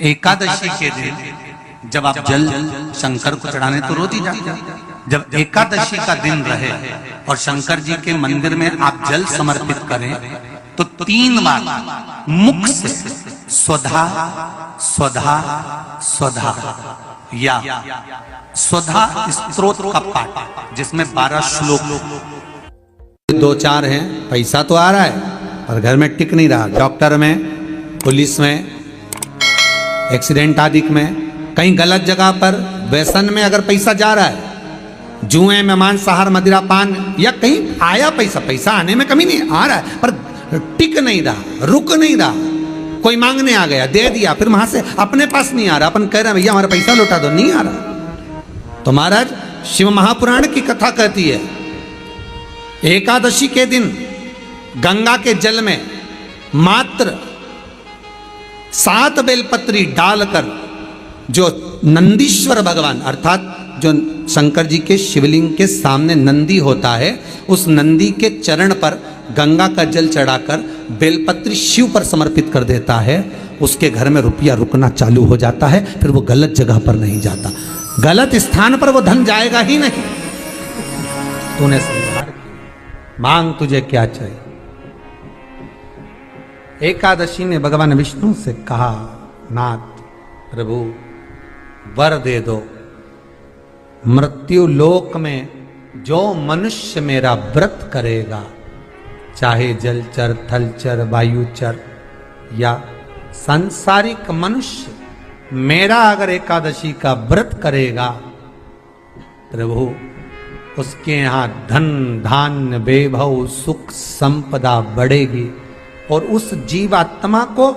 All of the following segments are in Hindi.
एकादशी के दिन जब आप जल शंकर को चढ़ाने तो रोज ही जाते हैं। जब एकादशी का दिन रहे और शंकर जी के मंदिर में आप जल समर्पित करें तो 3 बार मुख से स्वधा स्वधा स्वधा या स्वधा स्तोत्र का पाठ, जिसमें 12 श्लोक 2-4 हैं। पैसा तो आ रहा है पर घर में टिक नहीं रहा। डॉक्टर में, पुलिस में, एक्सीडेंट आदि में, कहीं गलत जगह पर व्यसन में अगर पैसा जा रहा है, जुए में, मांसाहार, मदिरा पान, या कहीं आया पैसा आने में कमी नहीं, आ रहा है पर टिक नहीं रहा, रुक नहीं रहा। कोई मांगने आ गया, दे दिया, फिर वहां से अपने पास नहीं आ रहा, अपन कह रहे हैं भैया हमारा पैसा लौटा दो, नहीं आ रहा। तो महाराज शिव महापुराण की कथा कहती है एकादशी के दिन गंगा के जल में मात्र 7 बेलपत्री डालकर जो नंदीश्वर भगवान अर्थात जो शंकर जी के शिवलिंग के सामने नंदी होता है, उस नंदी के चरण पर गंगा का जल चढ़ाकर बेलपत्री शिव पर समर्पित कर देता है, उसके घर में रुपया रुकना चालू हो जाता है। फिर वो गलत जगह पर नहीं जाता, गलत स्थान पर वो धन जाएगा ही नहीं। तूने समझा, मांग तुझे क्या चाहिए। एकादशी ने भगवान विष्णु से कहा, नाथ प्रभु वर दे दो, मृत्यु लोक में जो मनुष्य मेरा व्रत करेगा, चाहे जलचर, थलचर, वायुचर या सांसारिक मनुष्य, मेरा अगर एकादशी का व्रत करेगा, प्रभु उसके यहाँ धन धान्य वैभव सुख संपदा बढ़ेगी और उस जीवात्मा को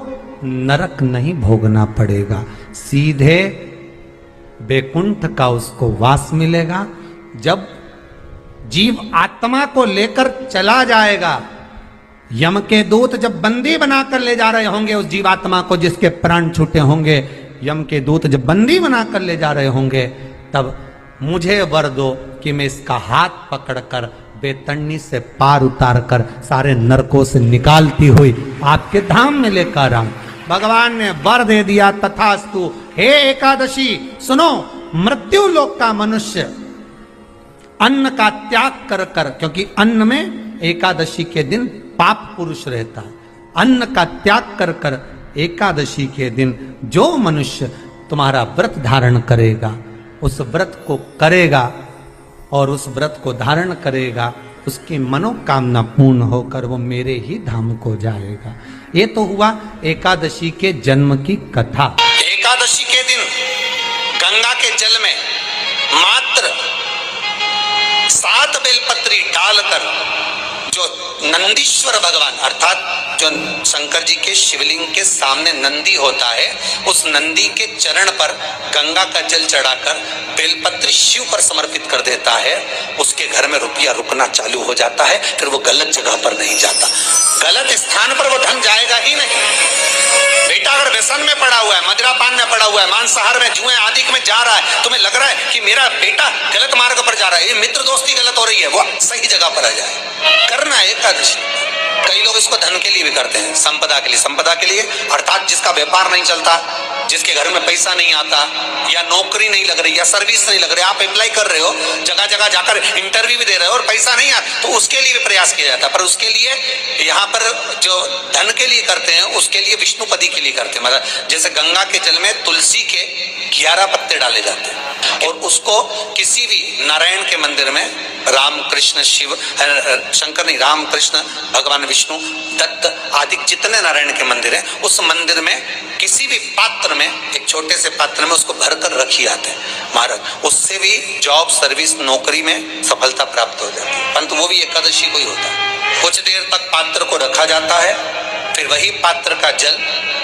नरक नहीं भोगना पड़ेगा, सीधे वैकुंठ का उसको वास मिलेगा। जब जीव आत्मा को लेकर चला जाएगा, यम के दूत जब बंदी बनाकर ले जा रहे होंगे उस जीवात्मा को, जिसके प्राण छूटे होंगे, यम के दूत जब बंदी बनाकर ले जा रहे होंगे, तब मुझे वर दो कि मैं इसका हाथ पकड़कर बेतन्नी से पार उतार कर सारे नरकों से निकालती हुई आपके धाम में लेकर आऊं। भगवान ने वर दे दिया, तथास्तु। हे एकादशी सुनो, मृत्यु लोक का मनुष्य अन्न का त्याग कर कर, क्योंकि अन्न में एकादशी के दिन पाप पुरुष रहता है, अन्न का त्याग कर कर एकादशी के दिन जो मनुष्य तुम्हारा व्रत धारण करेगा, उस व्रत को करेगा और उस व्रत को धारण करेगा, उसकी मनोकामना पूर्ण होकर वो मेरे ही धाम को जाएगा। ये तो हुआ एकादशी के जन्म की कथा। एकादशी के दिन गंगा के जल में मात्र 7 बेलपत्री डालकर जो नंदीश्वर भगवान अर्थात जो शंकर जी के शिवलिंग के सामने नंदी होता है, उस नंदी के चरण पर गंगा का जल चढ़ाकर बेलपत्री शिव पर समर्पित कर देता है, उसके घर में रुपया रुकना चालू हो जाता है। फिर वो गलत जगह पर नहीं जाता, गलत स्थान पर वो धन जाएगा ही नहीं। बेटा अगर व्यसन में पड़ा हुआ है, मदिरा पान में पड़ा हुआ है, मांसाहार में, जुए आदि में जा रहा है, तुम्हें लग रहा है कि मेरा बेटा गलत मार्ग पर जा रहा है, ये मित्र दोस्ती गलत हो रही है, वो सही जगह पर आ जाए। करना है एकादशी। कई लोग इसको धन के लिए भी करते हैं, संपदा के लिए। संपदा के लिए अर्थात जिसका व्यापार नहीं चलता, जिसके घर में पैसा नहीं आता, या नौकरी नहीं लग रही, या सर्विस नहीं लग रही, आप अप्लाई कर रहे हो, जगह जगह जाकर इंटरव्यू भी दे रहे हो और पैसा नहीं आता, तो उसके लिए भी प्रयास किया जाता है। पर उसके लिए यहाँ पर जो धन के लिए करते हैं, उसके लिए विष्णुपदी के लिए करते हैं। मतलब जैसे गंगा के जल में तुलसी के 11 पत्ते डाले जाते हैं और उसको किसी भी नारायण के मंदिर में, राम कृष्ण शिव शंकर नहीं, राम कृष्ण भगवान विष्णु दत्त आदि जितने नारायण के मंदिर हैं, उस मंदिर में किसी भी पात्र में, एक छोटे से पात्र में उसको भरकर रखी जाते हैं महाराज। उससे भी जॉब, सर्विस, नौकरी में सफलता प्राप्त हो जाती है। परंतु वो भी एकादशी को ही होता है। कुछ देर तक पात्र को रखा जाता है, फिर वही पात्र का जल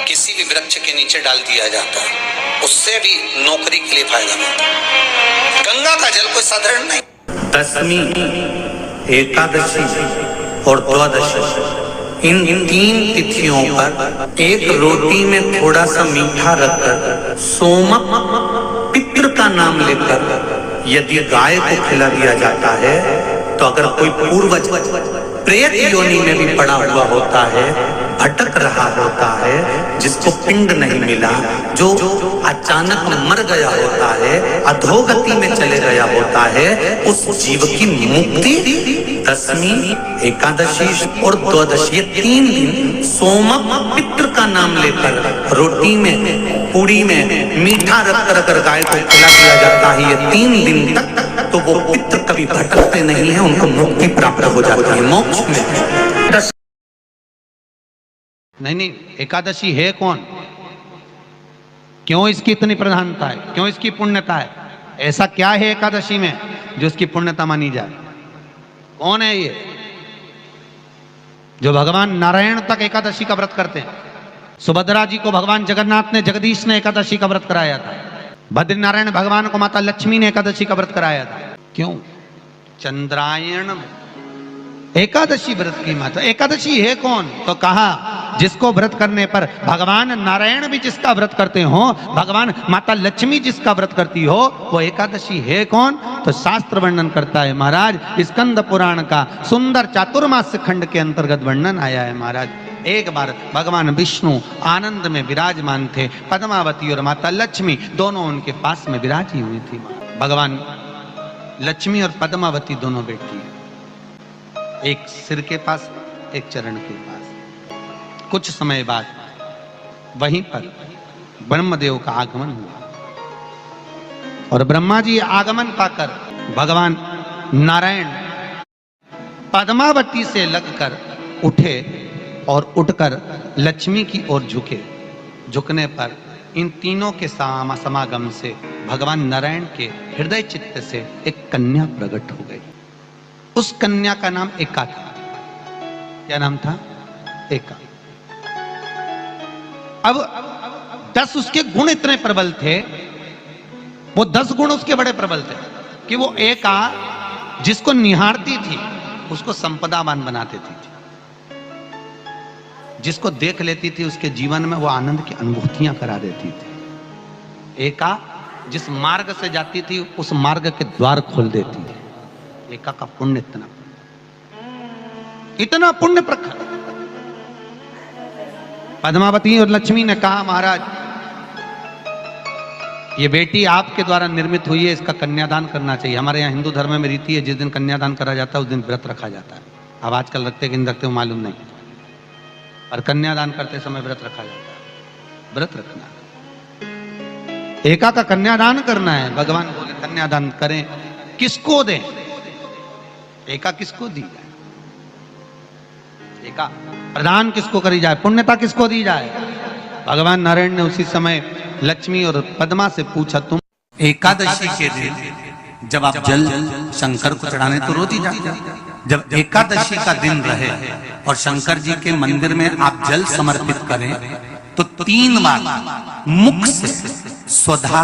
किसी भी वृक्ष के नीचे डाल दिया जाता है, उससे भी नौकरी के लिए फायदा मिलता है। गंगा का जल कोई साधारण नहीं। दशमी, एकादशी और द्वादशी, इन 3 तिथियों पर एक रोटी में थोड़ा सा मीठा रखकर सोमक पितृ का नाम लेकर यदि गाय को खिला दिया जाता है, तो अगर कोई पूर्वज प्रेत योनि में भी पड़ा हुआ होता है, भटक रहा होता है, जिसको पिंड नहीं मिला, जो अचानक मर गया होता है, अधोगति में चले गया होता है, उस जीव की मुक्ति दशमी, एकादशी और द्वादशी, ये 3 दिन सोमक पितृ का नाम लेकर रोटी में, पूड़ी में मीठा रख गाय को खिला दिया जाता है। ये 3 दिन तक तो वो पितृ कभी भटकते नहीं है, उनको मुक्ति प्राप्त हो जाती है, मोक्ष में। नहीं, एकादशी है कौन, क्यों इसकी इतनी प्रधानता है, क्यों इसकी पुण्यता है, ऐसा क्या है एकादशी में जो इसकी पुण्यता मानी जाए? कौन है ये जो भगवान नारायण तक एकादशी का व्रत करते हैं? सुभद्रा जी को भगवान जगन्नाथ ने, जगदीश ने एकादशी का व्रत कराया था। बद्रीनारायण भगवान को माता लक्ष्मी ने एकादशी का व्रत कराया था। क्यों? चंद्रायण एकादशी व्रत की माता। एकादशी है कौन? तो कहा जिसको व्रत करने पर भगवान नारायण भी जिसका व्रत करते हो, भगवान माता लक्ष्मी जिसका व्रत करती हो, वो एकादशी है कौन? तो शास्त्र वर्णन करता है महाराज, स्कंद पुराण का सुंदर चातुर्मास्य खंड के अंतर्गत वर्णन आया है महाराज। एक बार भगवान विष्णु आनंद में विराजमान थे, पद्मावती और माता लक्ष्मी दोनों उनके पास में विराजी हुई थी। भगवान लक्ष्मी और पद्मावती दोनों बैठी है, एक सिर के पास, एक चरण के पास। कुछ समय बाद वहीं पर ब्रह्मदेव का आगमन हुआ और ब्रह्मा जी आगमन पाकर भगवान नारायण पद्मावती से लगकर उठे और उठकर लक्ष्मी की ओर झुके। झुकने पर इन तीनों के समागम से भगवान नारायण के हृदय चित्त से एक कन्या प्रकट हो गई। उस कन्या का नाम एका था। क्या नाम था? एका। अब 10 उसके गुण इतने प्रबल थे, वो 10 गुण उसके बड़े प्रबल थे कि वो एका जिसको निहारती थी उसको संपदावान बना देती थी, जिसको देख लेती थी उसके जीवन में वो आनंद की अनुभूतियां करा देती थी। एका जिस मार्ग से जाती थी उस मार्ग के द्वार खोल देती थी। एका का पुण्य इतना पुण्य प्रखर। पद्मावती और लक्ष्मी ने कहा महाराज ये बेटी आपके द्वारा निर्मित हुई है, इसका कन्यादान करना चाहिए। हमारे यहाँ हिंदू धर्म में रीति है, जिस दिन कन्यादान करा जाता है उस दिन व्रत रखा जाता है। अब आजकल रखते कि नहीं रखते मालूम नहीं, और कन्यादान करते समय व्रत रखा जाता है। व्रत रखना, एका का कन्यादान करना है। भगवान बोले कन्यादान करें, किसको दें? एका किसको दी जाए? एका प्रदान किसको करी जाए? पुण्यता किसको दी जाए? भगवान नारायण ने उसी समय लक्ष्मी और पद्मा से पूछा, तुम एकादशी के दिन जब आप जल शंकर को चढ़ाने तो रोज ही जाते, जब एकादशी का दिन रहे और शंकर जी के मंदिर में आप जल समर्पित करें तो 3 बार मुख से स्वधा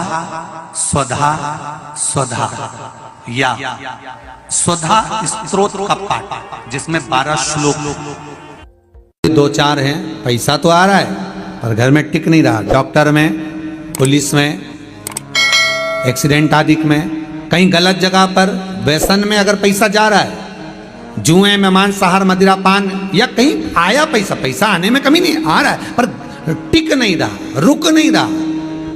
स्वधा स्वधा या स्वधा स्तोत्र का पाठ, जिसमें 12 श्लोक 2-4 हैं। पैसा तो आ रहा है पर घर में टिक नहीं रहा। डॉक्टर में, पुलिस में, एक्सीडेंट आदि में, कहीं गलत जगह पर व्यसन में अगर पैसा जा रहा है, जुए में, मांसाहार, मदिरा पान, या कहीं आया पैसा, पैसा आने में कमी नहीं, आ रहा है पर टिक नहीं रहा, रुक नहीं रहा।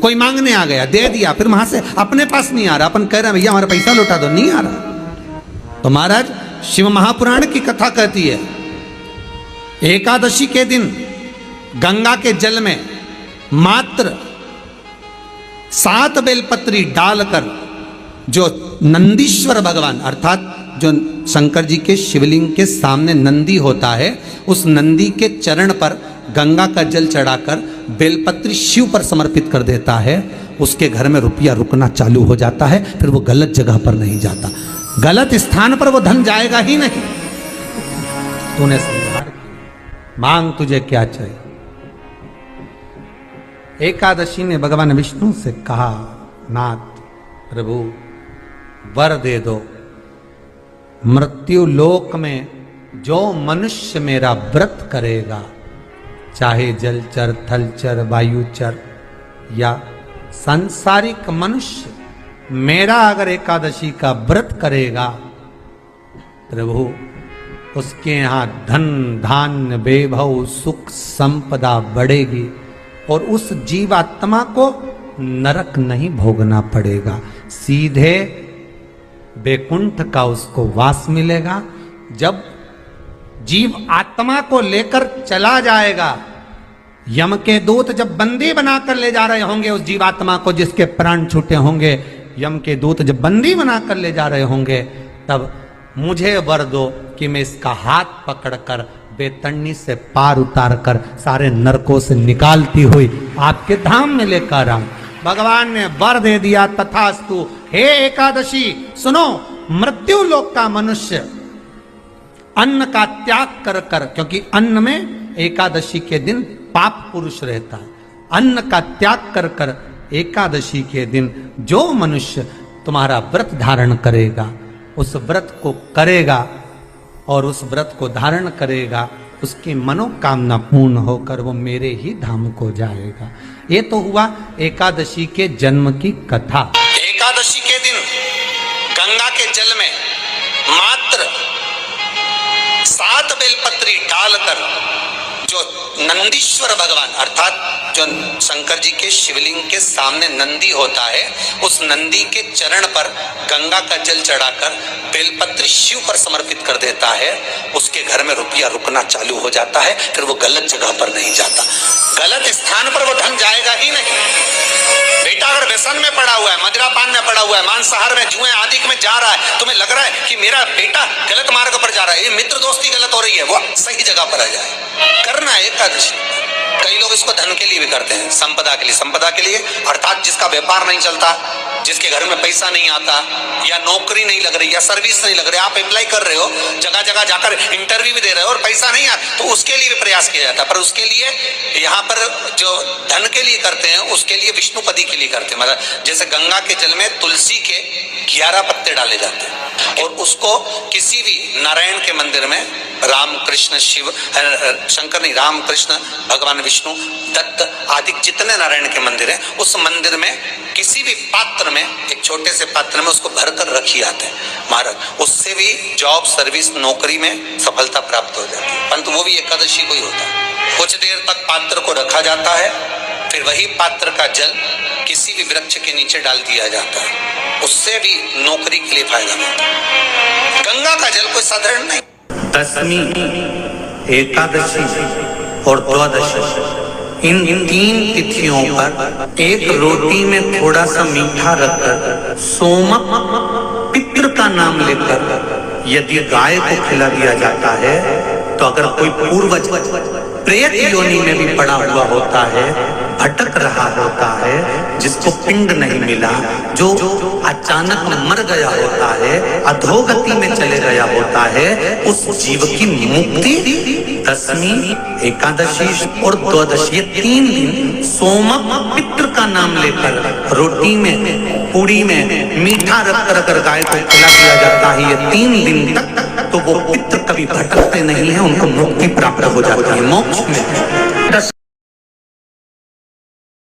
कोई मांगने आ गया, दे दिया, फिर वहां से अपने पास नहीं आ रहा, अपन कह रहे हैं भैया हमारा पैसा लौटा दो, नहीं आ रहा। तो महाराज शिव महापुराण की कथा कहती है एकादशी के दिन गंगा के जल में मात्र 7 बेलपत्री डालकर जो नंदीश्वर भगवान अर्थात जो शंकर जी के शिवलिंग के सामने नंदी होता है, उस नंदी के चरण पर गंगा का जल चढ़ाकर बेलपत्री शिव पर समर्पित कर देता है, उसके घर में रुपया रुकना चालू हो जाता है। फिर वो गलत जगह पर नहीं जाता, गलत स्थान पर वो धन जाएगा ही नहीं। तूने समझा, मांग तुझे क्या चाहिए। एकादशी ने भगवान विष्णु से कहा, नाथ प्रभु वर दे दो, मृत्यु लोक में जो मनुष्य मेरा व्रत करेगा, चाहे जलचर, थलचर, वायुचर या सांसारिक मनुष्य, मेरा अगर एकादशी का व्रत करेगा प्रभु उसके यहाँ धन धान्य वैभव सुख संपदा बढ़ेगी और उस जीवात्मा को नरक नहीं भोगना पड़ेगा, सीधे वैकुंठ का उसको वास मिलेगा। जब जीव आत्मा को लेकर चला जाएगा, यम के दूत जब बंदी बनाकर ले जा रहे होंगे उस जीवात्मा को, जिसके प्राण छूटे होंगे, यम के दूत जब बंदी बनाकर ले जा रहे होंगे, तब मुझे वर दो कि मैं इसका हाथ पकड़कर बेतरनी से पार उतार कर सारे नरकों से निकालती हुई आपके धाम में लेकर आऊं। भगवान ने वर दे दिया, तथास्तु। हे एकादशी सुनो, मृत्यु लोक का मनुष्य अन्न का त्याग कर कर, क्योंकि अन्न में एकादशी के दिन पाप पुरुष रहता है, अन्न का त्याग कर कर एकादशी के दिन जो मनुष्य तुम्हारा व्रत धारण करेगा, उस व्रत को करेगा और उस व्रत को धारण करेगा, उसकी मनोकामना पूर्ण होकर वो मेरे ही धाम को जाएगा। ये तो हुआ एकादशी के जन्म की कथा। एकादशी के दिन गंगा के जल में मात्र 7 बेलपत्री डालकर जो नंदीश्वर भगवान अर्थात जो शंकर जी के शिवलिंग के सामने नंदी होता है, उस नंदी के चरण पर गंगा का जल चढ़ाकर बेलपत्री शिव पर समर्पित कर देता है, उसके घर में रुपया रुकना चालू हो जाता है। फिर वो गलत जगह पर नहीं जाता, गलत स्थान पर वो धन जाएगा ही नहीं। बेटा अगर व्यसन में पड़ा हुआ है, मदिरापान में पड़ा हुआ है, मांसाहार में, जुए आदि में जा रहा है, तुम्हें लग रहा है कि मेरा बेटा गलत मार्ग पर जा रहा है, ये मित्र दोस्ती गलत हो रही है, वो सही जगह पर आ जाए। करना है एकादशी। कई लोग इसको धन के लिए भी करते हैं, संपदा के लिए। संपदा के लिए अर्थात जिसका व्यापार नहीं चलता, जिसके घर में पैसा नहीं आता, या नौकरी नहीं लग रही, या सर्विस नहीं लग रही, आप अप्लाई कर रहे हो, जगह जगह जाकर इंटरव्यू भी दे रहे हो और पैसा नहीं आता, तो उसके लिए भी प्रयास किया जाता है। पर उसके लिए यहाँ पर जो धन के लिए करते हैं, उसके लिए विष्णुपदी के लिए करते हैं। मतलब जैसे गंगा के जल में तुलसी के 11 पत्ते डाले जाते हैं और उसको किसी भी नारायण के मंदिर में, राम कृष्ण शिव शंकर नहीं, राम कृष्ण भगवान विष्णु दत्त आदि जितने नारायण के मंदिर हैं, उस मंदिर में किसी भी पात्र में, एक छोटे से पात्र में उसको भरकर रखी जाते हैं महाराज। उससे भी जॉब सर्विस नौकरी में सफलता प्राप्त हो जाती है, परंतु वो भी एकादशी को ही होता है। कुछ देर तक पात्र को रखा जाता है, फिर वही पात्र का जल किसी भी वृक्ष के नीचे डाल दिया जाता है, उससे भी नौकरी के लिए फायदा मिलता है। गंगा का जल कोई साधारण नहीं। दशमी, एकादशी और द्वादशी, इन 3 तिथियों पर एक रोटी में थोड़ा सा मीठा रखकर सोमक पितृ का नाम लेकर यदि गाय को खिला दिया जाता है, तो अगर कोई पूर्वज प्रेत योनि में भी पड़ा हुआ होता है, भटक रहा होता है, जिसको पिंड नहीं मिला, जो अचानक मर गया होता है, अधोगति में चले गया होता है, उस जीव की मुक्ति दशमी, एकादशी और द्वादशी, ये 3 दिन सोमक पितृ का नाम लेकर रोटी में, पूड़ी में मीठा रख कर गाय को खिला दिया जाता है। ये 3 दिन तक तो वो पितृ कभी भटकते नहीं है, उनको मुक्ति प्राप्त हो जाती है, मोक्ष में।